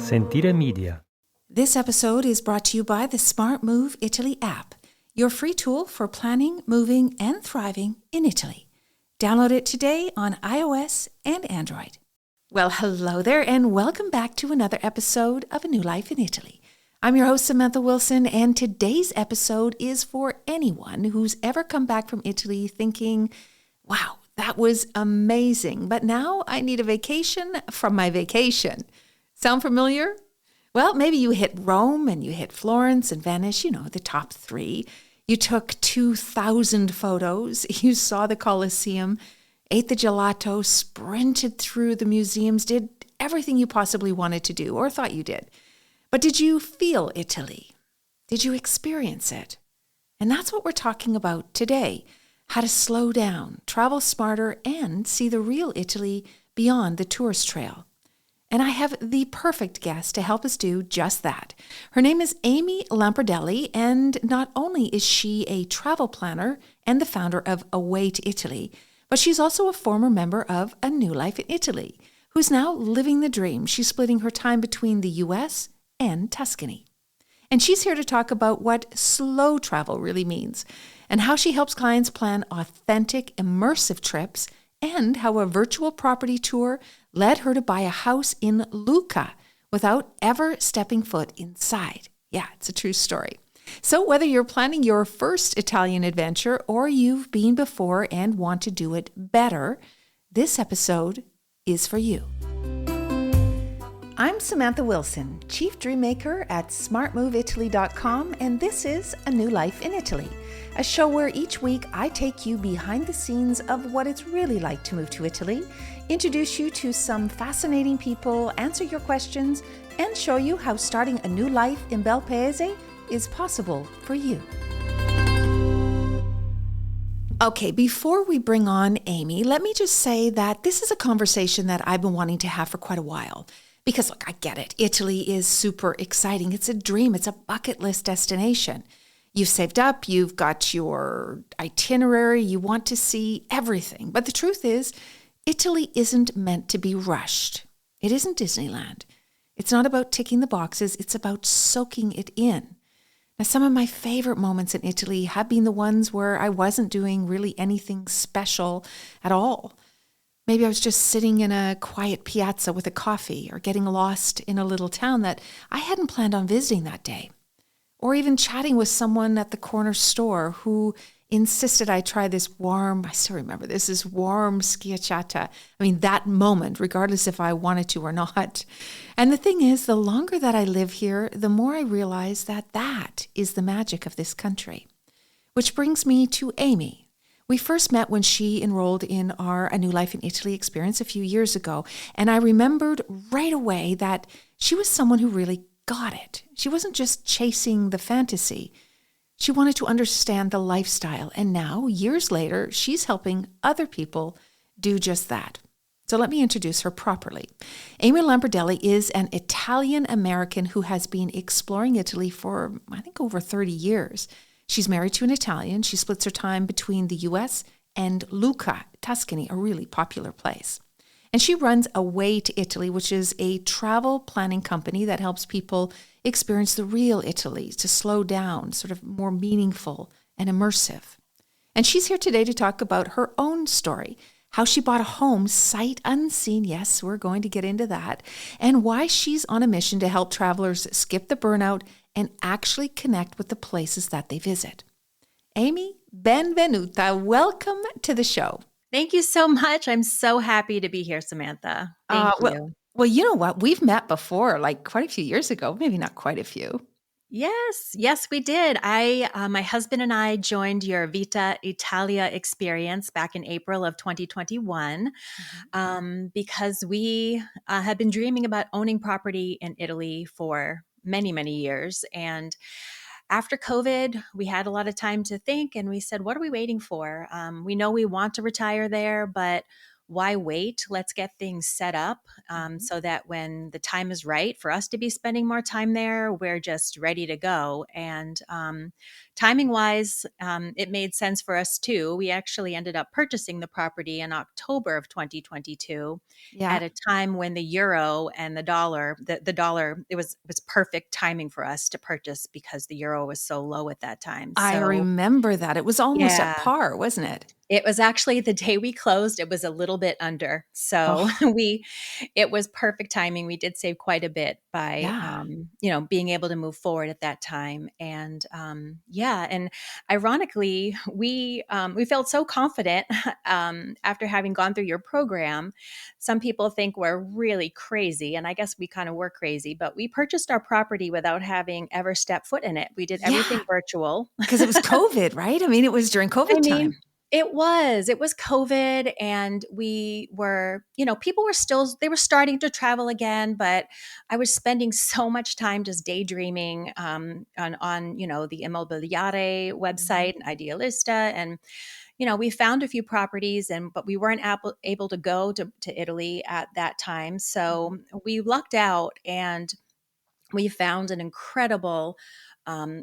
Sentire Media. This episode is brought to you by the Smart Move Italy app, your free tool for planning, moving, and thriving in Italy. Download it today on iOS and Android. Well, hello there, and welcome back to another episode of A New Life in Italy. I'm your host, Samantha Wilson, and today's episode is for anyone who's ever come back from Italy thinking, wow, that was amazing, but now I need a vacation from my vacation. Sound familiar? Well, maybe you hit Rome and you hit Florence and Venice, the top three. You took 2,000 photos. You saw the Colosseum, ate the gelato, sprinted through the museums, did everything you possibly wanted to do or thought you did. But did you feel Italy? Did you experience it? And that's what we're talking about today. How to slow down, travel smarter, and see the real Italy beyond the tourist trail. And I have the perfect guest to help us do just that. Her name is Amy Lamparelli, and not only is she a travel planner and the founder of Away to Italy, but she's also a former member of A New Life in Italy, who's now living the dream. She's splitting her time between the U.S. and Tuscany. And she's here to talk about what slow travel really means and how she helps clients plan authentic, immersive trips, and how a virtual property tour led her to buy a house in Lucca without ever stepping foot inside. Yeah, it's a true story. So whether you're planning your first Italian adventure or you've been before and want to do it better, this episode is for you. I'm Samantha Wilson, Chief Dreammaker at smartmoveitaly.com, and this is A New Life in Italy, a show where each week I take you behind the scenes of what it's really like to move to Italy, introduce you to some fascinating people, answer your questions, and show you how starting a new life in Bel Paese is possible for you. Okay, before we bring on Amy, let me just say that this is a conversation that I've been wanting to have for quite a while. Because look, I get it. Italy is super exciting. It's a dream. It's a bucket list destination. You've saved up. You've got your itinerary. You want to see everything. But the truth is, Italy isn't meant to be rushed. It isn't Disneyland. It's not about ticking the boxes. It's about soaking it in. Now, some of my favorite moments in Italy have been the ones where I wasn't doing really anything special at all. Maybe I was just sitting in a quiet piazza with a coffee or getting lost in a little town that I hadn't planned on visiting that day. Or even chatting with someone at the corner store who insisted I try this warm schiacciata. I mean, that moment, regardless if I wanted to or not. And the thing is, the longer that I live here, the more I realize that that is the magic of this country. Which brings me to Amy. We first met when she enrolled in our A New Life in Italy experience a few years ago, and I remembered right away that she was someone who really got it. She wasn't just chasing the fantasy. She wanted to understand the lifestyle, and now, years later, she's helping other people do just that. So let me introduce her properly. Amy Lamparelli is an Italian-American who has been exploring Italy for, I think, over 30 years. She's married to an Italian. She splits her time between the U.S. and Lucca, Tuscany, a really popular place. And she runs Away to Italy, which is a travel planning company that helps people experience the real Italy, to slow down, sort of more meaningful and immersive. And she's here today to talk about her own story, how she bought a home sight unseen. Yes, we're going to get into that. And why she's on a mission to help travelers skip the burnout and actually connect with the places that they visit. Amy, benvenuta. Welcome to the show. Thank you so much. I'm so happy to be here, Samantha. Thank you. Well, you know what? We've met before, like quite a few years ago, maybe not quite a few. Yes, we did. My husband and I joined your Vita Italia experience back in April of 2021 because we had been dreaming about owning property in Italy for many, many years. And after COVID, we had a lot of time to think, and we said, what are we waiting for? We know we want to retire there, but why wait? Let's get things set up Mhm. so that when the time is right for us to be spending more time there, we're just ready to go. And timing wise, it made sense for us too. We actually ended up purchasing the property in October of 2022 Yeah. at a time when the euro and the dollar, it was perfect timing for us to purchase because the euro was so low at that time. I So remember that. It was almost at yeah, par, wasn't it? it was actually the day we closed, it was a little bit under. So Oh, it was perfect timing. We did save quite a bit by, yeah. being able to move forward at that time. And yeah, and ironically, we felt so confident after having gone through your program. Some people think we're really crazy, and I guess we kind of were crazy, but we purchased our property without having ever stepped foot in it. We did Yeah, everything virtual. because it was COVID, right? I mean, it was during I COVID mean, time. it was COVID, and people were still, they were starting to travel again, but I was spending so much time just daydreaming on the Immobiliare Mhm, website and Idealista. And, we found a few properties, but we weren't able to go to Italy at that time. So mhm, we lucked out, and we found an incredible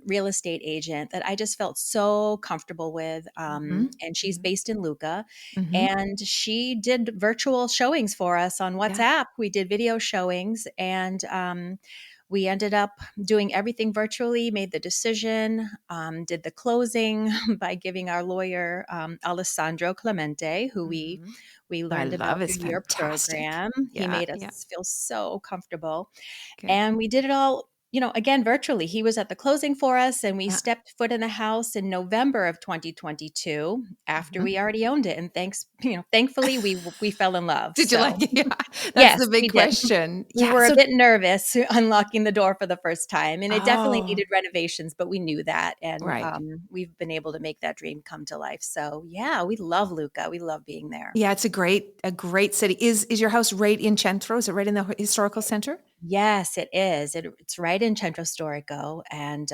real estate agent that I just felt so comfortable with. mhm, And she's mhm, based in Lucca. mhm. And she did virtual showings for us on Yeah. WhatsApp. We did video showings, and we ended up doing everything virtually, made the decision, did the closing by giving our lawyer, Alessandro Clemente, who we Mhm. we I learned love about is through your fantastic. program. He Yeah, made yeah. us feel so comfortable. Good. And we did it all, again, virtually. He was at the closing for us, and we Yeah. stepped foot in the house in November of 2022 after Mhm. we already owned it. And thankfully we fell in love. Did you like So it? Yeah, that's the yes, we big did. question. We Yeah, were a so bit nervous unlocking the door for the first time, and it definitely oh, needed renovations, but we knew that. And right. we've been able to make that dream come to life. So yeah, we love Lucca. We love being there. Yeah, it's a great city. Is your house right in Centro? Is it right in the historical center? Yes, it is. It's right in Centro Storico, and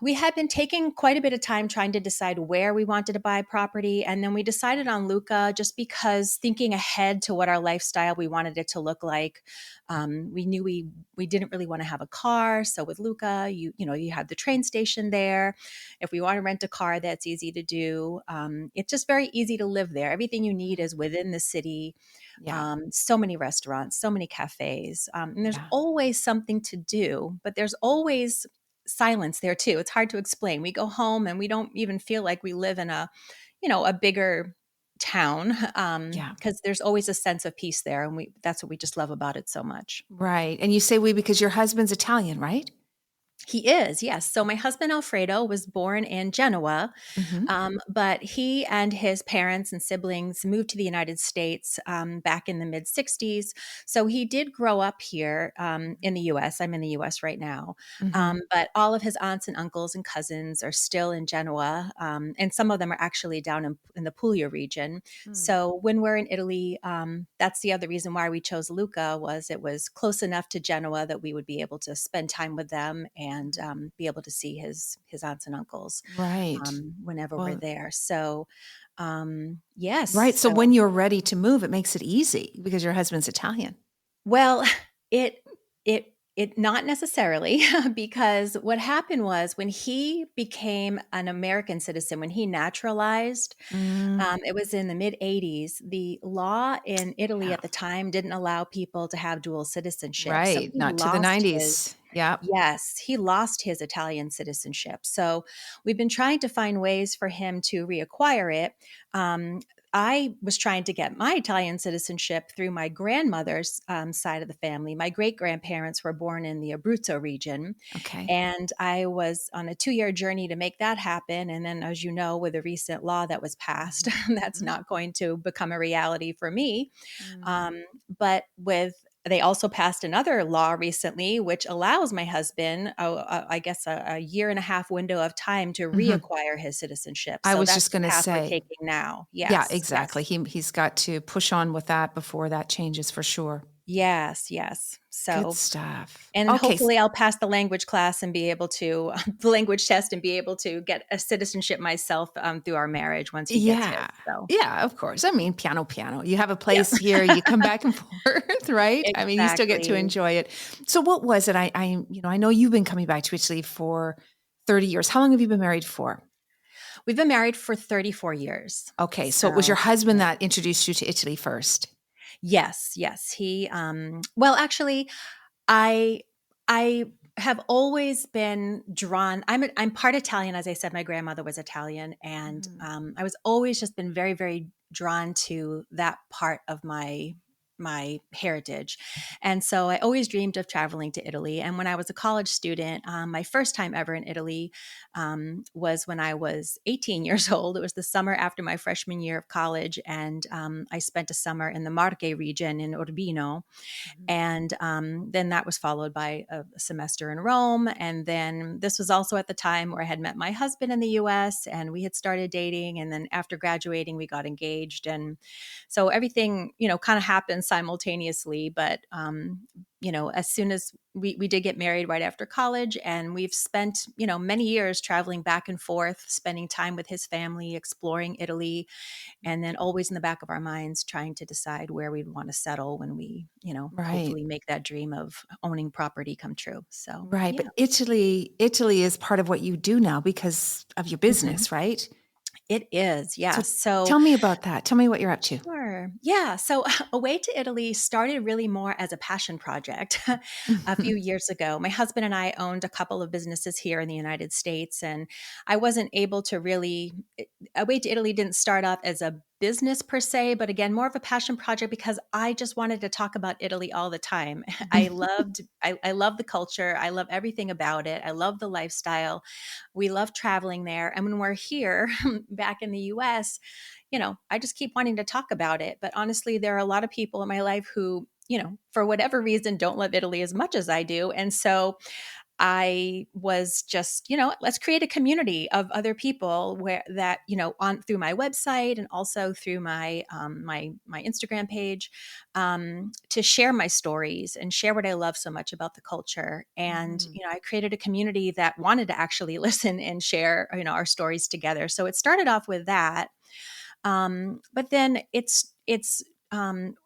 we had been taking quite a bit of time trying to decide where we wanted to buy property, and then we decided on Lucca just because, thinking ahead to what our lifestyle we wanted it to look like. We knew we didn't really want to have a car, so with Lucca, you have the train station there. If we want to rent a car, that's easy to do. It's just very easy to live there. Everything you need Mhm. is within the city. Yeah, So many restaurants, so many cafes, and there's yeah, always something to do, but there's always silence there too. It's hard to explain. We go home and we don't even feel like we live in a bigger town, yeah. because there's always a sense of peace there, and that's what we just love about it so much. Right, and you say "we" because your husband's Italian, right? He is, yes. So my husband Alfredo was born in Genoa, Mhm, but he and his parents and siblings moved to the United States back in the mid 60s. So he did grow up here in the US. I'm in the US right now. mhm, But all of his aunts and uncles and cousins are still in Genoa, and some of them are actually down in the Puglia region. mm, So when we're in Italy, that's the other reason why we chose Lucca. Was it was close enough to Genoa that we would be able to spend time with them and mhm. be able to see his aunts and uncles Right. whenever we're Well, there. So yes, right, so so when you're ready to move, it makes it easy because your husband's Italian. well, it not necessarily, because what happened was when he became an American citizen, when he naturalized, Mm, it was in the mid 80s. The law in Italy yeah, at the time didn't allow people to have dual citizenship. So right, he not to the lost his, 90s. Yep. yes, he lost his Italian citizenship. So we've been trying to find ways for him to reacquire it. Um, I was trying to get my Italian citizenship through my grandmother's side of the family. My great grandparents were born in the Abruzzo region, Okay. and I was on a 2-year journey to make that happen. And then, as you know, with a recent law that was passed, Mhm, that's mhm, not going to become a reality for me. mm, But they also passed another law recently, which allows my husband, I guess, a year and a half window of time to mhm. reacquire his citizenship. I So was that's just the gonna path we're say taking now. yeah, Yes, exactly. yes. He's got to push on with that before that changes for sure. Yes, yes. Good So, stuff. and Okay. hopefully I'll pass the language class and be able to the language test and be able to get a citizenship myself through our marriage once he gets his. Yeah. So, Yeah, of course. I mean, piano, piano. You have a yeah, place here, you come back and forth, right? I mean, you still get to exactly. enjoy it. So what was it? I know you've been coming back to Italy for 30 years. How long have you been married for? We've been married for 34 years. Okay. So it was your So, husband yeah. that introduced you to Italy first. Yes, yes. He well, actually, I I have always been drawn. I'm part Italian, as I said. My grandmother was Italian, and Mhm. I was always just been very, very drawn to that part of my heritage. And so I always dreamed of traveling to Italy. And when I was a college student, my first time ever in Italy was when I was 18 years old. It was the summer after my freshman year of college, and I spent a summer in the Marche region in Urbino, Mhm. and then that was followed by a semester in Rome. And then this was also at the time where I had met my husband in the US and we had started dating. And then after graduating, we got engaged. And so everything, kind of happened simultaneously. But, as soon as we did get married right after college, and we've spent, many years traveling back and forth, spending time with his family, exploring Italy, and then always in the back of our minds trying to decide where we'd want to settle when we, Right. hopefully make that dream of owning property come true. So, Right. But yeah. Italy is part of what you do now because of your Mhm. business, right? It is, So yes. So, tell me about that. Tell me what you're up to. sure. Yeah. So, Away to Italy started really more as a passion project a few years ago. My husband and I owned a couple of businesses here in the United States, and I wasn't able to really. Away to Italy didn't start off as a business per se, but again, more of a passion project because I just wanted to talk about Italy all the time. I love the culture. I love everything about it. I love the lifestyle. We love traveling there. And when we're here back in the US, I just keep wanting to talk about it. But honestly, there are a lot of people in my life who, for whatever reason, don't love Italy as much as I do. And so I was just, let's create a community of other people where that, on through my website and also through my Instagram page, to share my stories and share what I love so much about the culture. And Mhm. I created a community that wanted to actually listen and share, our stories together. So it started off with that, but then it's as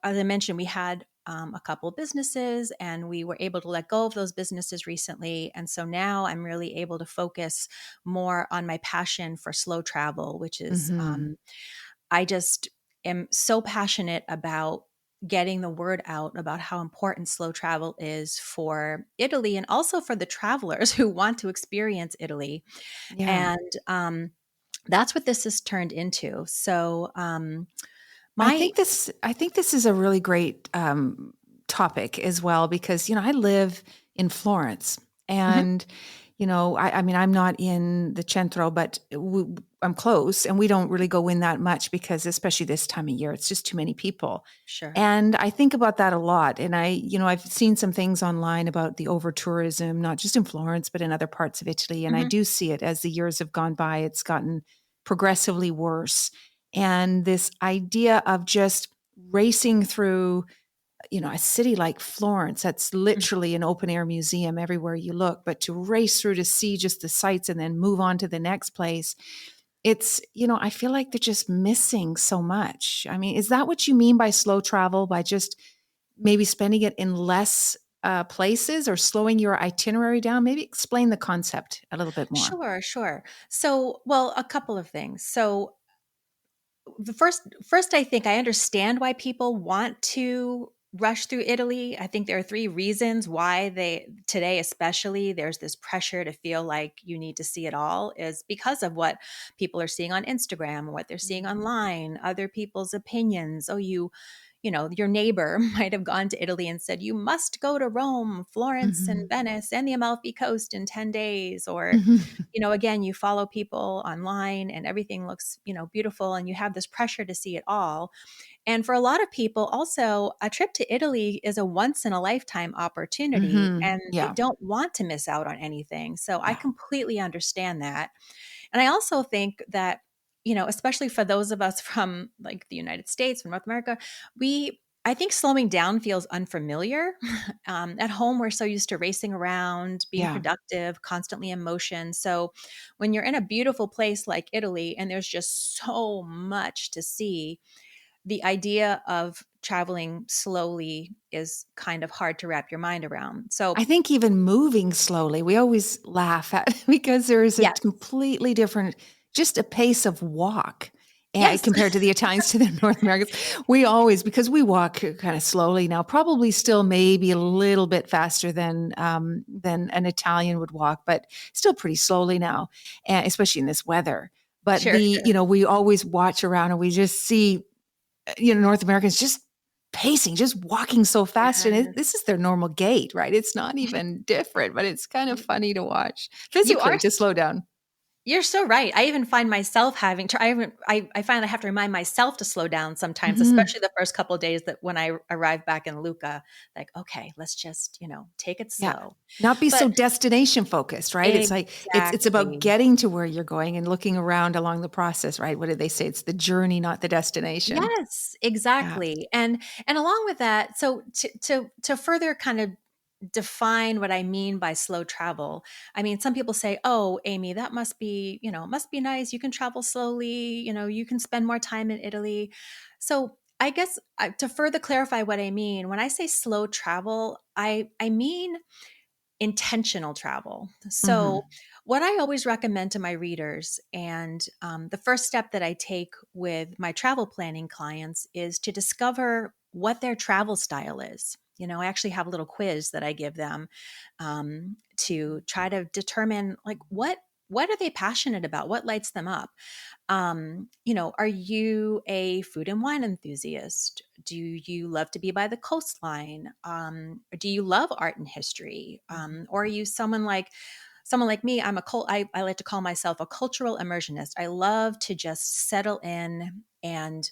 I mentioned, we had a couple of businesses and we were able to let go of those businesses recently. And so now I'm really able to focus more on my passion for slow travel, which is Mhm. I just am so passionate about getting the word out about how important slow travel is for Italy and also for the travelers who want to experience Italy. Yeah. And that's what this has turned into. So, I my think this is a really great topic as well because I live in Florence Mhm. and I mean I'm not in the centro but I'm close and we don't really go in that much because especially this time of year it's just too many people. Sure. And I think about that a lot and I've seen some things online about the over tourism not just in Florence but in other parts of Italy and I Mhm. do see it as the years have gone by it's gotten progressively worse and this idea of just racing through, a city like Florence, that's Mm. literally an open air museum everywhere you look, but to race through to see just the sights and then move on to the next place, I feel like they're just missing so much. I mean, is that what you mean by slow travel, by just maybe spending it in less places or slowing your itinerary down? Maybe explain the concept a little bit more. Sure, sure. So, well, a couple of things. So, the first I think I understand why people want to rush through Italy. I think there are three reasons why they today especially there's this pressure to feel like you need to see it all is because of what people are seeing on Instagram, what they're seeing Mhm. online, other people's opinions. Oh, your neighbor might have gone to Italy and said, you must go to Rome, Florence, and Mhm. Venice, and the Amalfi Coast in 10 days. Or, Mhm. again, you follow people online and everything looks, beautiful, and you have this pressure to see it all. And for a lot of people, also, a trip to Italy is a once in a lifetime opportunity, Mhm. and they Yeah. don't want to miss out on anything. So I Yeah. completely understand that. And I also think that, especially for those of us from like the United States, from North America, we I think slowing down feels unfamiliar. At home, we're so used to racing around, being Yeah. productive, constantly in motion. So when you're in a beautiful place like Italy and there's just so much to see, the idea of traveling slowly is kind of hard to wrap your mind around. I So, think even moving slowly, we always laugh at because there is a yes, completely different, just a pace of walk yes, compared to the Italians to the North Americans. We always, because we walk kind of slowly now, probably still maybe a little bit faster than an Italian would walk, but still pretty slowly now, and especially in this weather. But sure, the, sure. we always watch around and we just see North Americans just pacing, just walking so fast. And Yes. this is their normal gait, right? It's not even different, but it's kind of funny to watch You are physically to slow down. You're so right. I even find myself having to I find I have to remind myself to slow down sometimes, Mhm. especially the first couple of days that when I arrive back in Lucca, like, okay, let's just, take it Yeah. slow. Not be But so destination focused, right? It's like it's about exactly. getting to where you're going and looking around along the process, right? What did they say? It's the journey, not the destination. Yes, Yeah. exactly. And along with that, so to further kind of define what I mean by slow travel. I mean, some people say, "Oh, Amy, that must be, must be nice. You can travel slowly, you can spend more time in Italy." So, I guess to further clarify what I mean, when I say slow travel, I mean intentional travel. So, Mhm. what I always recommend to my readers, and the first step that I take with my travel planning clients, is to discover what their travel style is. I actually have a little quiz that I give them to try to determine, like, what are they passionate about? What lights them up? Are you a food and wine enthusiast? Do you love to be by the coastline? Do you love art and history? Mhm. Or are you someone like me? I like to call myself a cultural immersionist. I love to just settle in and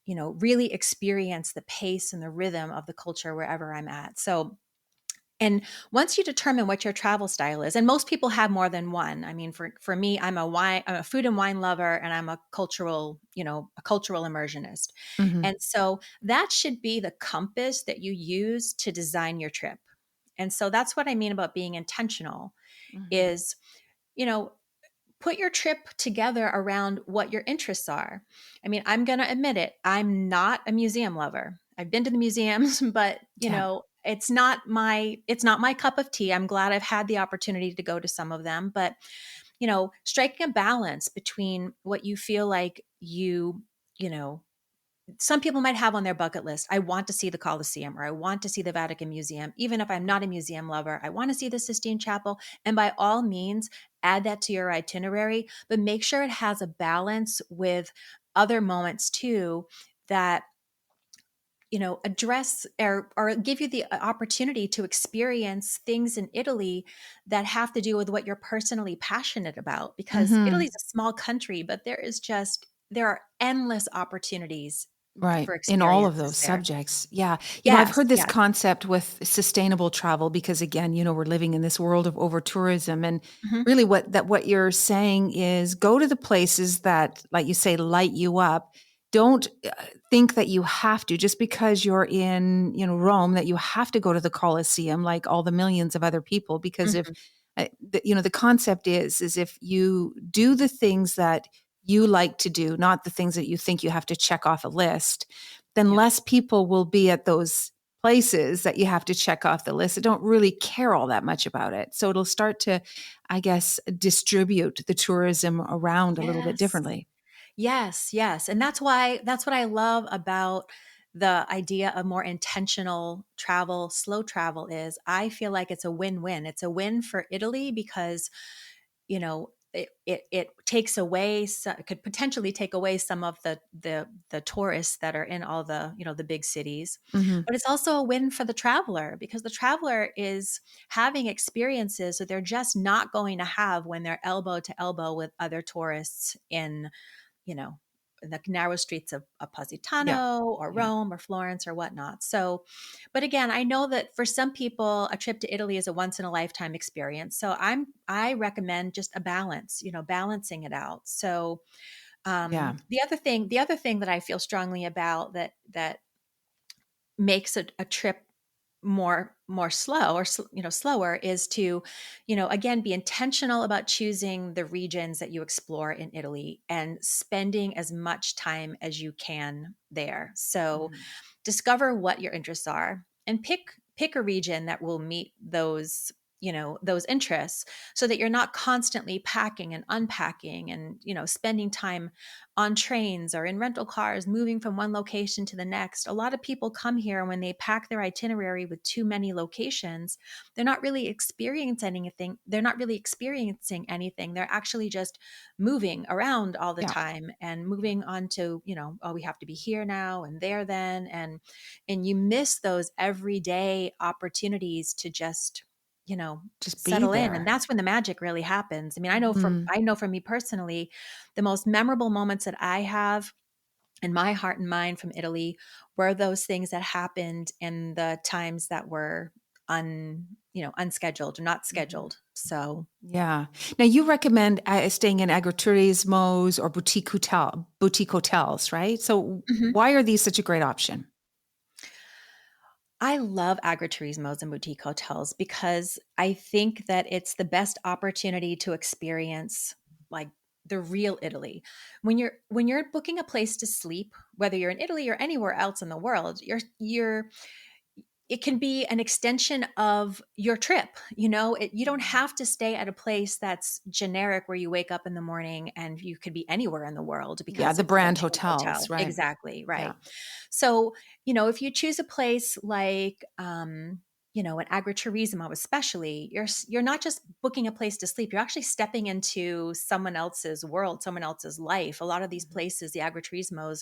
really experience the pace and the rhythm of the culture wherever I'm at. So, and once you determine what your travel style is, and most people have more than one. I mean, for me, I'm a food and wine lover, and I'm a cultural immersionist. Mhm. And so that should be the compass that you use to design your trip. And so that's what I mean about being intentional Mhm. is, you know, put your trip together around what your interests are. I mean, I'm going to admit it, I'm not a museum lover. I've been to the museums, but Yeah. it's not my cup of tea. I'm glad I've had the opportunity to go to some of them, but striking a balance between what you feel like you know some people might have on their bucket list, I want to see the Colosseum or I want to see the Vatican Museum. Even if I'm not a museum lover, I want to see the Sistine Chapel. And by all means, add that to your itinerary, but make sure it has a balance with other moments too that address or give you the opportunity to experience things in Italy that have to do with what you're personally passionate about, because Mhm. Italy's a small country, but there are endless opportunities Right. for In all of experiences those there. subjects. Yeah. I've Yes, heard this yes. concept with sustainable travel because again, we're living in this world of over tourism and Mhm. really what you're saying is go to the places that, like you say, light you up. Don't think that you have to just because you're in, Rome that you have to go to the Colosseum like all the millions of other people because if Mhm. the concept is if you do the things that you like to do, not the things that you think you have to check off a list, then Yep. less people will be at those places that you have to check off the list that don't really care all that much about it. So it'll start to, I guess, distribute the tourism around a little bit Yes. differently. Yes, yes, and that's what I love about the idea of more intentional travel, slow travel is I feel like it's a win-win. It's a win for Italy because it takes away it could potentially take away some of the tourists that are in all the the big cities, Hmm. but it's also a win for the traveler because the traveler is having experiences that they're just not going to have when they're elbow to elbow with other tourists you know, the narrow streets of Yeah. Positano or Yeah. Rome or Florence or whatnot. So, but again, I know that for some people, a trip to Italy is a once in a lifetime experience. So I recommend just a balance, balancing it out. So Yeah. the other thing that I feel strongly about that makes a trip more slow or slower is to again be intentional about choosing the regions that you explore in Italy and spending as much time as you can there. So Mhm. discover what your interests are and pick a region that will meet those interests, so that you're not constantly packing and unpacking and spending time on trains or in rental cars moving from one location to the next. A lot of people come here, and when they pack their itinerary with too many locations, they're not really experiencing anything. They're actually just moving around all the Yeah. time and moving on to, oh, we have to be here now and there then. And you miss those everyday opportunities to just, Just be settle in. And there. that's when the magic really happens. I mean, Mhm. I know for me personally, the most memorable moments that I have in my heart and mind from Italy were those things that happened in the times that were unscheduled or not Mhm. scheduled. So, Yeah. Now you recommend staying in agriturismos or boutique hotels, right? So mhm. why are these such a great option? I love agriturismos and boutique hotels because I think that it's the best opportunity to experience like the real Italy. When you're booking a place to sleep, whether you're in Italy or anywhere else in the world, it can be an extension of your trip. You don't have to stay at a place that's generic where you wake up in the morning and you could be anywhere in the world Yeah, because the it's a brand chain hotels, hotel. right? Exactly, Yeah. right. So, if you choose a place like, an agriturismo, especially, you're not just booking a place to sleep. You're actually stepping into someone else's world, someone else's life. A lot of these Mhm. places, the agriturismos,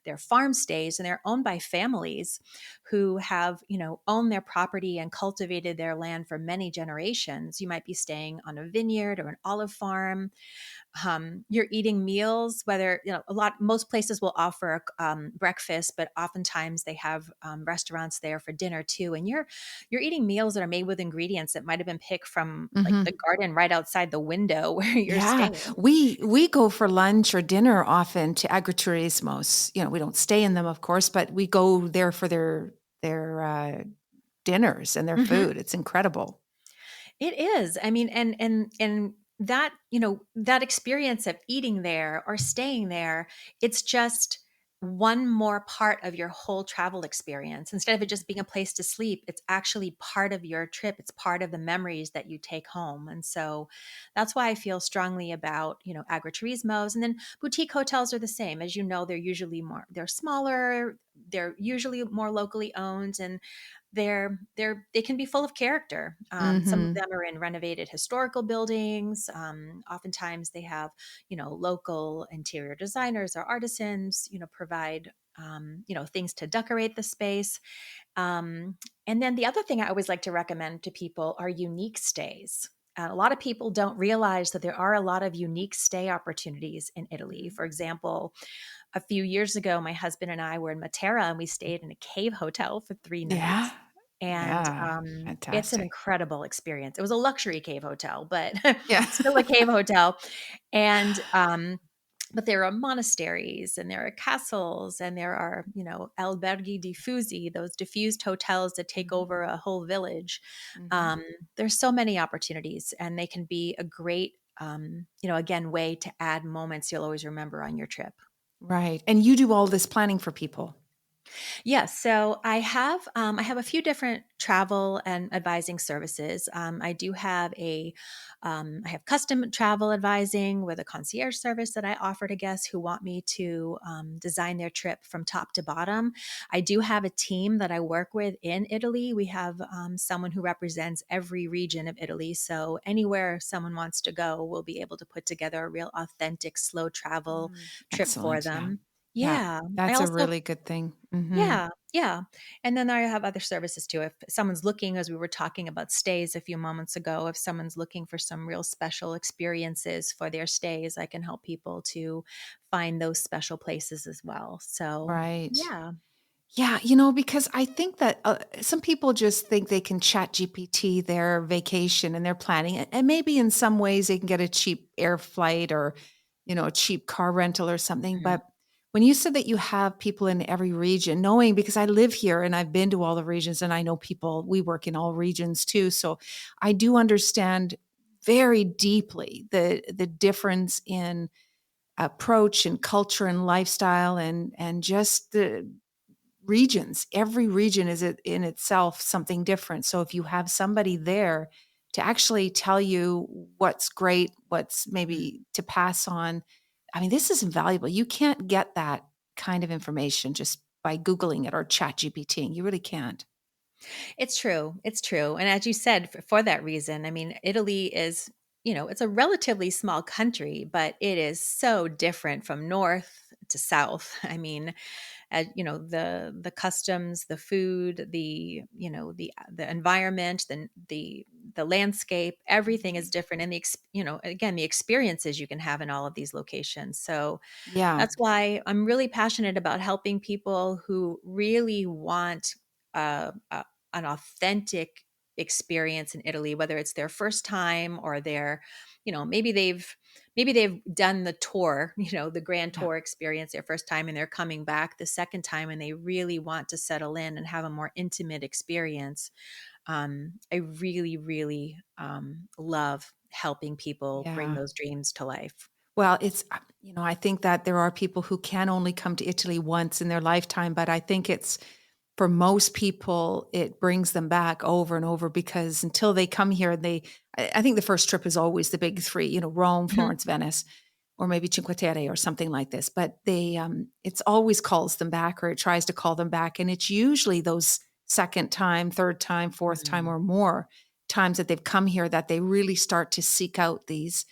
they're farm stays, and they're owned by families who have, owned their property and cultivated their land for many generations. You might be staying on a vineyard or an olive farm. You're eating meals, whether most places will offer breakfast, but oftentimes they have restaurants there for dinner too, and you're eating meals that are made with ingredients that might have been picked from like the Mhm. garden right outside the window where you're Yeah, staying. we go for lunch or dinner often to agriturismos. We don't stay in them, of course, but we go there for their dinners and their Mhm. food. It's incredible. It is. I mean, and that, that experience of eating there or staying there, it's just one more part of your whole travel experience. Instead of it just being a place to sleep, it's actually part of your trip. It's part of the memories that you take home. And so that's why I feel strongly about, agriturismos. And then boutique hotels are the same. As you know, they're smaller, they're usually more locally owned, and they can be full of character. Some of Mhm. them are in renovated historical buildings. Oftentimes they have, local interior designers or artisans, provide, things to decorate the space. And then the other thing I always like to recommend to people are unique stays. A lot of people don't realize that there are a lot of unique stay opportunities in Italy. Mhm. For example, a few years ago, my husband and I were in Matera and we stayed in a cave hotel for 3 nights. Yeah. And Yeah. it's an Fantastic. incredible experience. It was a luxury cave hotel, but Yeah. still a cave hotel. And but there are monasteries and there are castles and there are, alberghi diffusi, those diffused hotels that take Mhm. over a whole village. Mhm. Um, there's so many opportunities, and they can be a great, again, way to add moments you'll always remember on your trip. Right. And you do all this planning for people. Yes, so I have a few different travel and advising services. I have custom travel advising with a concierge service that I offer to guests who want me to design their trip from top to bottom. I do have a team that I work with in Italy. We have someone who represents every region of Italy, so anywhere someone wants to go, we'll be able to put together a real authentic slow travel trip for Excellent. Yeah. them. Yeah. Yeah. I That's a also really good thing. Mhm. yeah, yeah. And then I have other services too. If someone's looking, as we were talking about stays a few moments ago, if someone's looking for some real special experiences for their stays, I can help people to find those special places as well. So, Right. yeah. Yeah, because I think that some people just think they can chat GPT their vacation and their planning. And maybe in some ways they can get a cheap air flight or, a cheap car rental or something. Mhm. But When you said that you have people in every region, knowing because I live here and I've been to all the regions and I know people, we work in all regions too. So I do understand very deeply the difference in approach and culture and lifestyle and just the regions. Every region is in itself something different. So if you have somebody there to actually tell you what's great, what's maybe to pass on, I mean, this is invaluable. You can't get that kind of information just by Googling it or chat GPTing. You really can't. It's true. It's true. And as you said, for that reason, I mean, Italy is, it's a relatively small country, but it is so different from north to south. I mean, the customs, the food, the environment, the landscape, everything is different, and again, the experiences you can have in all of these locations. So Yeah. that's why I'm really passionate about helping people who really want an authentic experience in Italy, whether it's their first time or maybe they've done the tour, the grand Yeah. tour experience their first time, and they're coming back the second time and they really want to settle in and have a more intimate experience. I really, really love helping people bring Yeah. those dreams to life. Well, I think that there are people who can only come to Italy once in their lifetime, but I think it's for most people, it brings them back over and over because until they come here, I think the first trip is always the big three, Rome, Mhm. Florence, Venice, or maybe Cinque Terre or something like this. But it's always calls them back or it tries to call them back. And it's usually those second time, third time, fourth time, Mm. or more times that they've come here that they really start to seek out these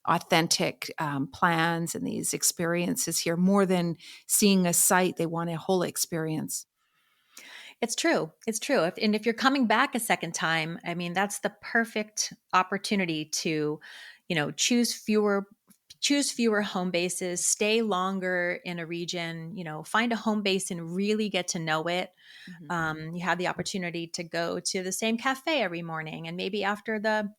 authentic plans and these experiences here more than seeing a site. They want a whole experience. It's true. It's true. And if you're coming back a second time, I mean, that's the perfect opportunity to, choose fewer home bases, stay longer in a region, find a home base and really get to know it. Mhm. You have the opportunity to go to the same cafe every morning, and maybe after the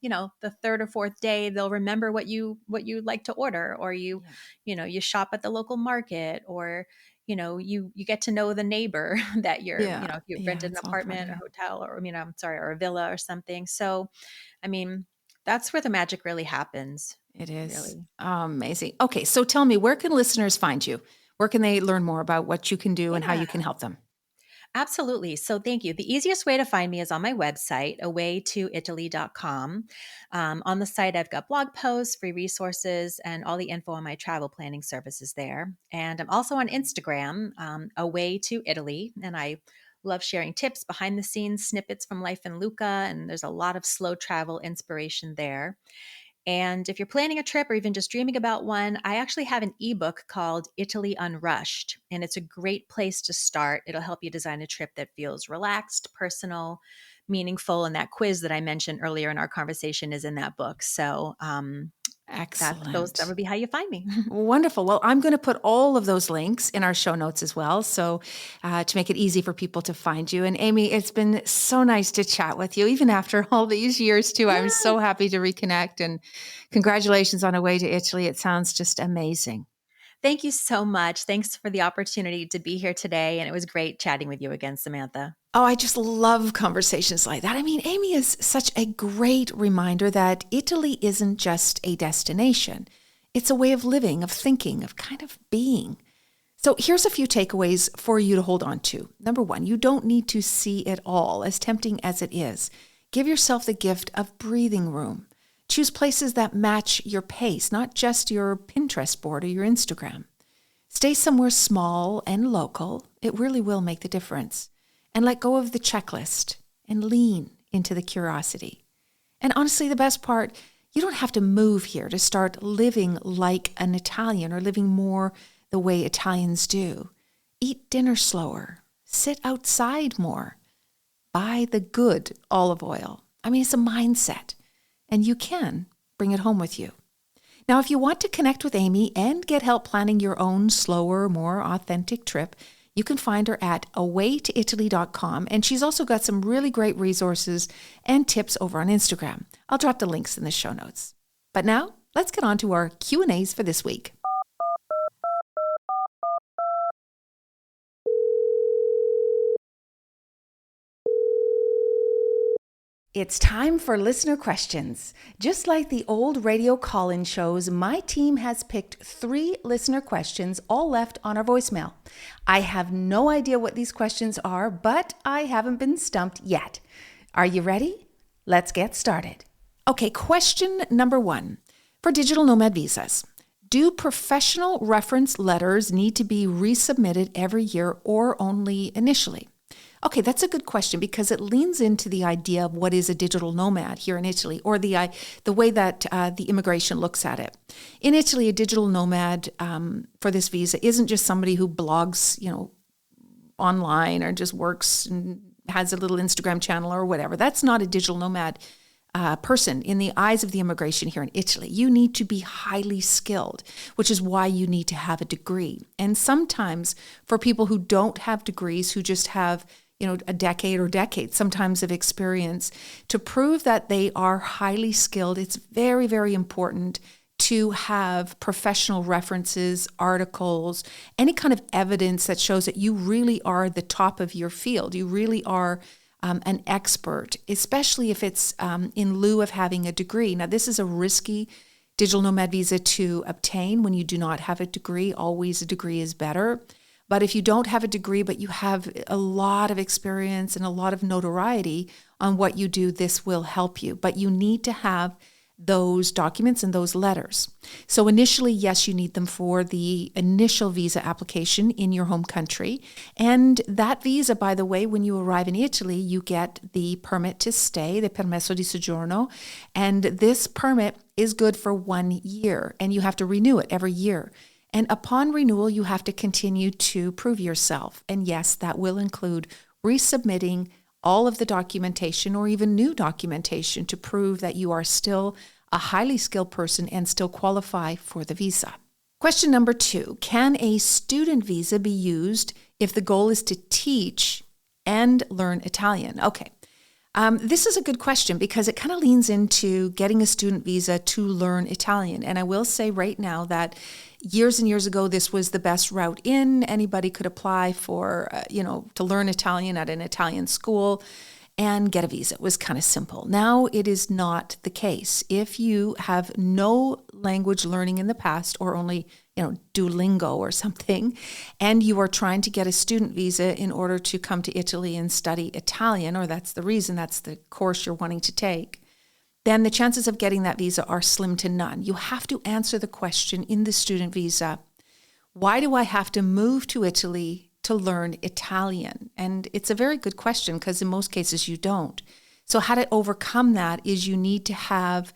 third or fourth day, they'll remember what you like to order, or Yeah. you shop at the local market, or you get to know the neighbor that Yeah. if you Yeah. rented an It's all part apartment of or it. hotel, or I'm sorry, or a villa or something. So, I mean, that's where the magic really happens, It is really. amazing. Okay. So tell me, where can listeners find you? Where can they learn more about what you can do and how Yeah. you can help them? Absolutely. So thank you. The easiest way to find me is on my website, awaytoitaly.com. On the site, I've got blog posts, free resources, and all the info on my travel planning services there. And I'm also on Instagram, Away to Italy. And I love sharing tips, behind the scenes snippets from life in Lucca. And there's a lot of slow travel inspiration there. And if you're planning a trip or even just dreaming about one, I actually have an ebook called Italy Unrushed, and it's a great place to start. It'll help you design a trip that feels relaxed, personal, meaningful. And that quiz that I mentioned earlier in our conversation is in that book. So that Excellent. would be how you find me. Wonderful. Well, I'm going to put all of those links in our show notes as well. So, to make it easy for people to find you. And Amy, it's been so nice to chat with you, even after all these years, too. I'm Yeah. so happy to reconnect and congratulations on A Way to Italy. It sounds just amazing. Thank you so much. Thanks for the opportunity to be here today. And it was great chatting with you again, Samantha. Oh, I just love conversations like that. I mean, Amy is such a great reminder that Italy isn't just a destination. It's a way of living, of thinking, of kind of being. So here's a few takeaways for you to hold on to. Number one, you don't need to see it all, as tempting as it is. Give yourself the gift of breathing room. Choose places that match your pace, not just your Pinterest board or your Instagram. Stay somewhere small and local. It really will make the difference. And let go of the checklist and lean into the curiosity. And honestly, the best part, you don't have to move here to start living like an Italian or living more the way Italians do. Eat dinner slower. Sit outside more. Buy the good olive oil. I mean, it's a mindset, and you can bring it home with you. Now, if you want to connect with Amy and get help planning your own slower, more authentic trip, you can find her at awaytoitaly.com. And she's also got some really great resources and tips over on Instagram. I'll drop the links in the show notes. But now, let's get on to our Q&As for this week. It's time for listener questions. Just like the old radio call-in shows, my team has picked 3 listener questions, all left on our voicemail. I have no idea what these questions are, but I haven't been stumped yet. Are you ready? Let's get started. Okay, question number 1. For digital nomad visas, do professional reference letters need to be resubmitted every year or only initially? Okay, that's a good question because it leans into the idea of what is a digital nomad here in Italy, or the way that the immigration looks at it. In Italy, a digital nomad for this visa isn't just somebody who blogs, online or just works and has a little Instagram channel or whatever. That's not a digital nomad person in the eyes of the immigration here in Italy. You need to be highly skilled, which is why you need to have a degree. And sometimes for people who don't have degrees, who just have a decade or decades sometimes of experience, to prove that they are highly skilled, it's very, very important to have professional references, articles, any kind of evidence that shows that you really are the top of your field. You really are an expert, especially if it's in lieu of having a degree. Now, this is a risky digital nomad visa to obtain when you do not have a degree. Always a degree is better. But if you don't have a degree, but you have a lot of experience and a lot of notoriety on what you do, this will help you. But you need to have those documents and those letters. So initially, yes, you need them for the initial visa application in your home country. And that visa, by the way, when you arrive in Italy, you get the permit to stay, the permesso di soggiorno. And this permit is good for 1 year, and you have to renew it every year. And upon renewal, you have to continue to prove yourself. And yes, that will include resubmitting all of the documentation or even new documentation to prove that you are still a highly skilled person and still qualify for the visa. Question number 2, can a student visa be used if the goal is to teach and learn Italian? Okay. This is a good question because it kind of leans into getting a student visa to learn Italian. And I will say right now that years and years ago, this was the best route in. Anybody could apply for, to learn Italian at an Italian school and get a visa. It was kind of simple. Now it is not the case. If you have no language learning in the past or only, Duolingo or something, and you are trying to get a student visa in order to come to Italy and study Italian, or that's the reason, that's the course you're wanting to take, then the chances of getting that visa are slim to none. You have to answer the question in the student visa, why do I have to move to Italy to learn Italian? And it's a very good question because in most cases you don't. So how to overcome that is you need to have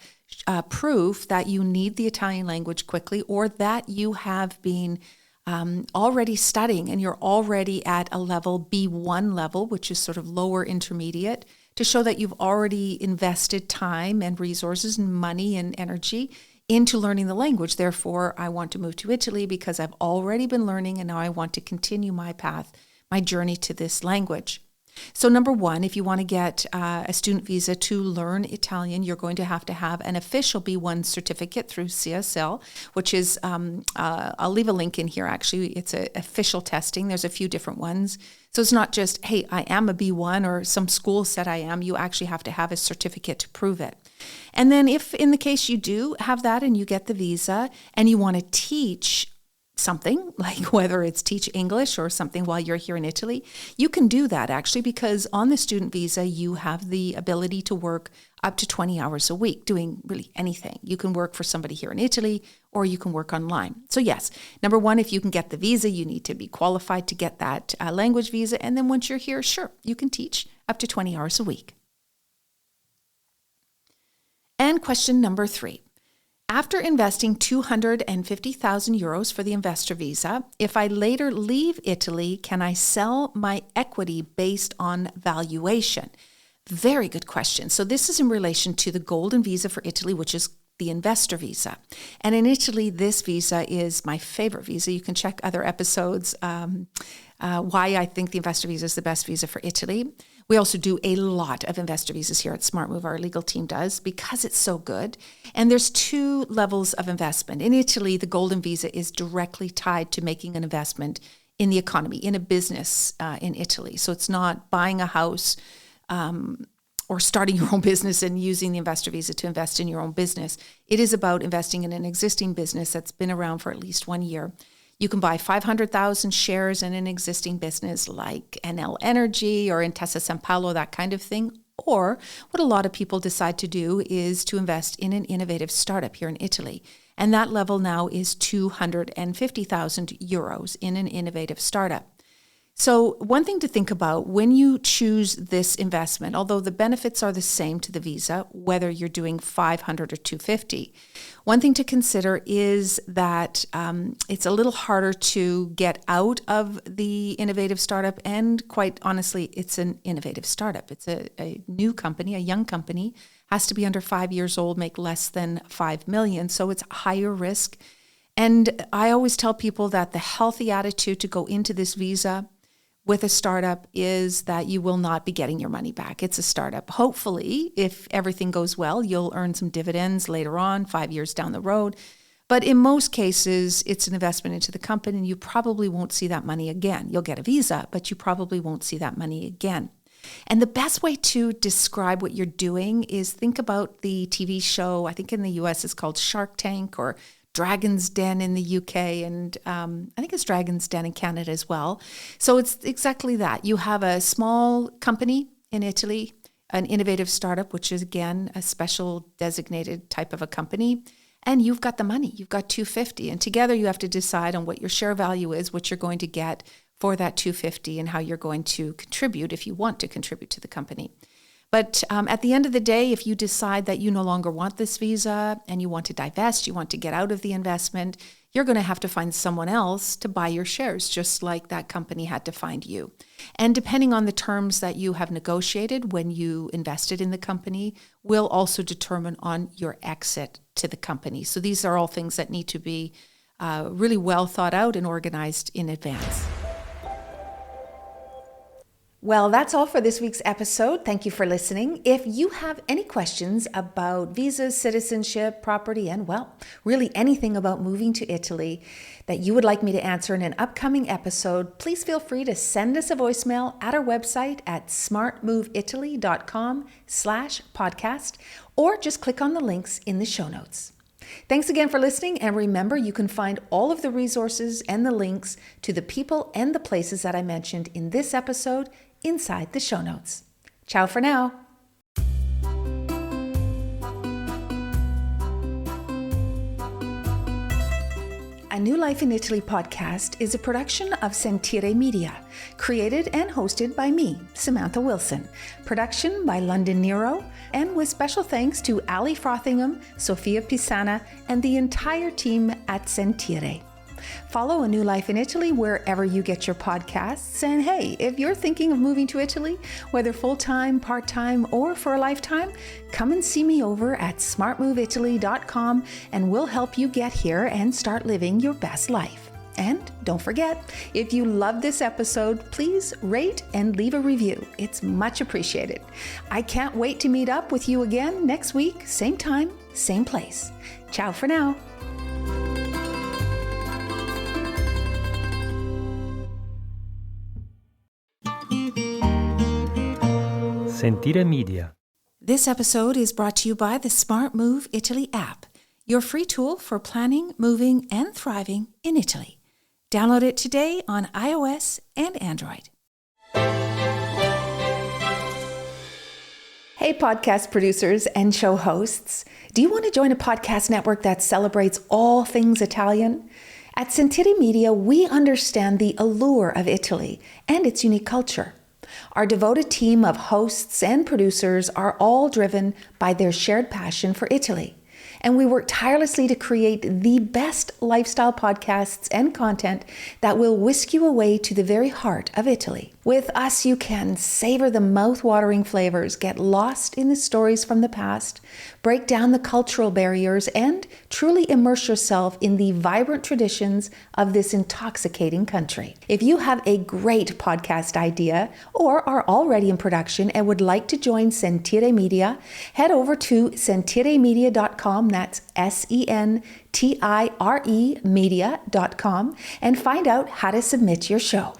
proof that you need the Italian language quickly, or that you have been already studying and you're already at a level B1 level, which is sort of lower intermediate, to show that you've already invested time and resources and money and energy into learning the language. Therefore, I want to move to Italy because I've already been learning and now I want to continue my path, my journey to this language. So number 1, if you want to get a student visa to learn Italian, you're going to have an official B1 certificate through CSL, which is, I'll leave a link in here actually. It's an official testing. There's a few different ones. So it's not just, hey, I am a B1 or some school said I am. You actually have to have a certificate to prove it. And then if in the case you do have that and you get the visa and you want to teach something, like whether it's teach English or something while you're here in Italy, you can do that actually, because on the student visa, you have the ability to work up to 20 hours a week doing really anything. You can work for somebody here in Italy or you can work online. So yes, number 1, if you can get the visa, you need to be qualified to get that language visa. And then once you're here, sure, you can teach up to 20 hours a week. And question number 3. After investing 250,000 euros for the investor visa, if I later leave Italy, can I sell my equity based on valuation? Very good question. So this is in relation to the golden visa for Italy, which is the investor visa. And in Italy, this visa is my favorite visa. You can check other episodes why I think the investor visa is the best visa for Italy. We also do a lot of investor visas here at Smart Move. Our legal team does, because it's so good. And there's 2 levels of investment. In Italy, the golden visa is directly tied to making an investment in the economy, in a business in Italy. So it's not buying a house or starting your own business and using the investor visa to invest in your own business. It is about investing in an existing business that's been around for at least 1 year. You can buy 500,000 shares in an existing business like NL Energy or Intesa Sanpaolo, that kind of thing. Or what a lot of people decide to do is to invest in an innovative startup here in Italy. And that level now is 250,000 euros in an innovative startup. So one thing to think about when you choose this investment, although the benefits are the same to the visa, whether you're doing 500 or 250, one thing to consider is that it's a little harder to get out of the innovative startup. And quite honestly, it's an innovative startup. It's a new company, a young company, has to be under 5 years old, make less than 5 million. So it's higher risk. And I always tell people that the healthy attitude to go into this visa with a startup is that you will not be getting your money back. It's a startup. Hopefully, if everything goes well, you'll earn some dividends later on, 5 years down the road. But in most cases, it's an investment into the company and you probably won't see that money again. You'll get a visa, but you probably won't see that money again. And the best way to describe what you're doing is think about the TV show, I think in the US it's called Shark Tank or Dragon's Den in the UK, and I think it's Dragon's Den in Canada as well. So it's exactly that. You have a small company in Italy, an innovative startup, which is, again, a special designated type of a company, and you've got the money. You've got 250, and together you have to decide on what your share value is, what you're going to get for that 250, and how you're going to contribute if you want to contribute to the company. But at the end of the day, if you decide that you no longer want this visa and you want to divest, you want to get out of the investment, you're going to have to find someone else to buy your shares, just like that company had to find you. And depending on the terms that you have negotiated when you invested in the company, will also determine on your exit to the company. So these are all things that need to be really well thought out and organized in advance. Well, that's all for this week's episode. Thank you for listening. If you have any questions about visas, citizenship, property, and, well, really anything about moving to Italy that you would like me to answer in an upcoming episode, please feel free to send us a voicemail at our website at smartmoveitaly.com/podcast, or just click on the links in the show notes. Thanks again for listening, and remember, you can find all of the resources and the links to the people and the places that I mentioned in this episode inside the show notes. Ciao for now. A New Life in Italy podcast is a production of Sentire Media, created and hosted by me, Samantha Wilson. Production by London Nero, and with special thanks to Ali Frothingham, Sofia Pisana, and the entire team at Sentire. Follow A New Life in Italy wherever you get your podcasts. And hey, if you're thinking of moving to Italy, whether full-time, part-time, or for a lifetime, come and see me over at smartmoveitaly.com and we'll help you get here and start living your best life. And don't forget, if you love this episode, please rate and leave a review. It's much appreciated. I can't wait to meet up with you again next week, same time, same place. Ciao for now. Sentire Media. This episode is brought to you by the Smart Move Italy app, your free tool for planning, moving, and thriving in Italy. Download it today on iOS and Android. Hey, podcast producers and show hosts. Do you want to join a podcast network that celebrates all things Italian? At Sentire Media, we understand the allure of Italy and its unique culture. Our devoted team of hosts and producers are all driven by their shared passion for Italy. And we work tirelessly to create the best lifestyle podcasts and content that will whisk you away to the very heart of Italy. With us, you can savor the mouth-watering flavors, get lost in the stories from the past, break down the cultural barriers, and truly immerse yourself in the vibrant traditions of this intoxicating country. If you have a great podcast idea or are already in production and would like to join Sentire Media, head over to sentiremedia.com, that's SENTIRE media.com, and find out how to submit your show.